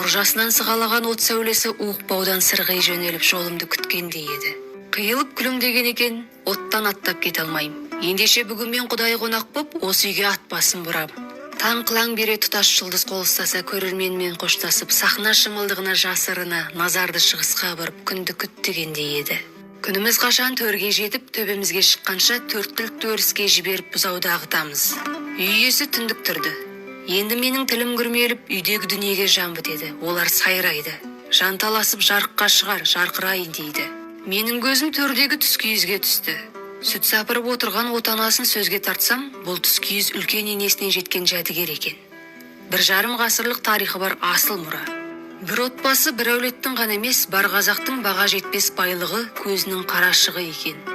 мұржасынан сығалаған от сәулесі уықпаудан сырғи жөнеліп жолымды күткендей еді. Қиылып күлімдеген екен, оттан аттап кете алмайым. Ендеше бүгін мен Құдай қонақ боп, осы үйге ат басын бұрам. Таң қылаң бере тұтас жұлдыз қол ұстаса көрерменмен қоштасып, сахна шымылдығына жасырына, назарды шығысқа бұрып күнді күттігендей еді. Күніміз қашан төрге жетіп, төбемізге шыққанша төрт түлікті өріске жіберіп бұзауды ағытамыз. Үй иесі түндік тұрды. Енді менің тілім күрмеліп, үйдегі дүниеге жан бітеді. Олар сайрайды. Жанталасып жарыққа шығар, жарқырайын дейді. Менің көзім төрдегі түскиізге түсті. Сүт сапырып отырған отанасын сөзге тартсам, бұл түскиіз үлкен енесінен жеткен жәдігер екен. 1,5 ғасырлық тарихы бар асыл мұра. Бір отбасы, бір әулеттің ғана емес, бар қазақтың баға жетпес байлығы көзінің қарашығы екен.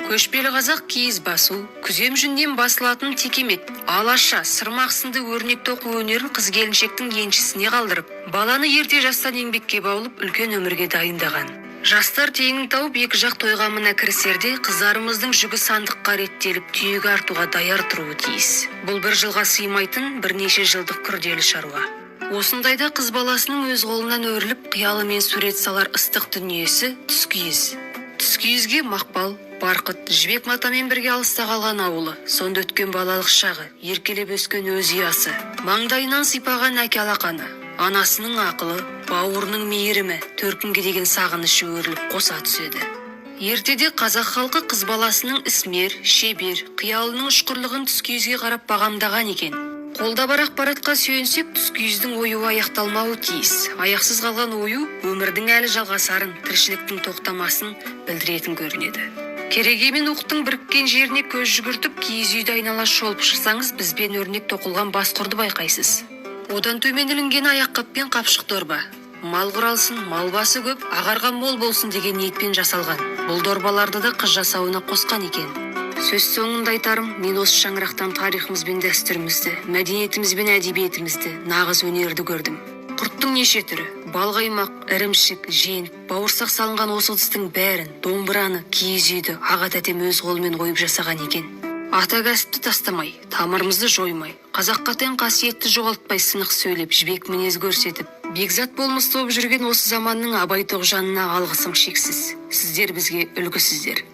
Көшпелі қазақ киіз басу, күзем жүннен басылатын текемет, алаша, сырмақ сынды өрнек тоқу өнерін қыз келіншектің еншісіне қалдырып, баланы ерте жастан еңбекке баулып, үлкен өмірге дайындаған. Жастар теңін тауып екі жақ тойғамына кірісерде, қыздарымыздың жүгі сандыққа реттеліп, түйеге артуға даяр тұруы тиіс. Бұл бір жылға сыймайтын бірнеше жылдық күрделі шаруа. Осындайда қыз баласының өз қолынан өріліп, қиялымен сурет салар ыстық дүниесі түскиіз. Түскиізге Мақпал, Барқыт, Жібек матамен бірге алыста қалған ауылы, сонда өткен балалық шағы, еркелеп өскен өз ұясы, маңдайынан сипаған әке алақаны, анасының ақылы, бауырының мейірімі, төркінге деген сағынышы өріліп қоса түседі. Ертеде қазақ халқы қыз баласының ісмер, шебер, қиялының ұшқырлығын түскиізге қарап бағамдаған екен. Қолда бар ақпаратқа сүйенсек, түскиіздің оюы аяқталмауы тиіс. Аяқсыз қалған ою өмірдің әлі жалғасарын, тіршіліктің тоқтамасын білдіретін көрінеді. Кереге мен уықтың біріккен жеріне көз жүгіртіп, киіз үйді айнала шолып шықсаңыз, бізбен өрнек тоқылған басқұрды байқайсыз. Одан төмен ілінген аяққап пен қапшық дорба. Мал құралсын, мал басы көп, ағарған мол болсын деген ниетпен жасалған. Бұл дорбаларды да қыз жасауына қосқан екен. Сөз соңында айтарым, мен осы шаңырақтан тарихымыз бен дәстүрімізді, мәдениетіміз бен әдебиетімізді, нағыз өнерді көрдім. Құрттың неше түрі, балқаймақ, ірімшік, жент, бауырсақ салынған осы ыдыстың бәрін, домбыраны, киіз үйді аға тәтем өз қолымен ойып жасаған екен. Ата кәсіпті тастамай, тамырымызды жоймай, қазаққа тән қасиетті жоғалтпай сынық сөйлеп, жібек мінез көрсетіп, бекзат болмыс болып жүрген осы заманның Абай Тоғжанына алғысым шексіз. Сіздер бізге үлгісіздер.